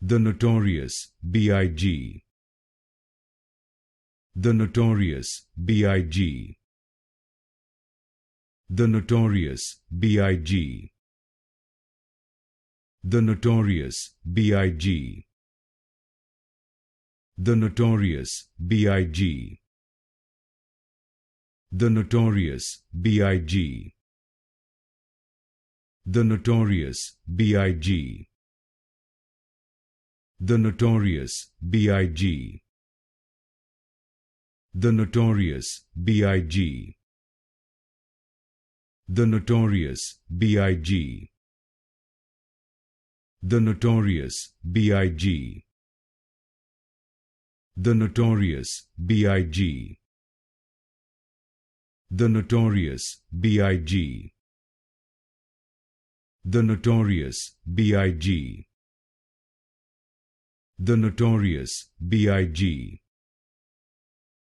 The Notorious B.I.G. The Notorious B.I.G. The Notorious B.I.G. The Notorious B.I.G. The Notorious B.I.G. The Notorious B.I.G. The Notorious B.I.G. The Notorious B.I.G. The Notorious B.I.G. The Notorious B.I.G. The Notorious B.I.G. The Notorious B.I.G. The Notorious B.I.G. The Notorious B.I.G. The Notorious B.I.G.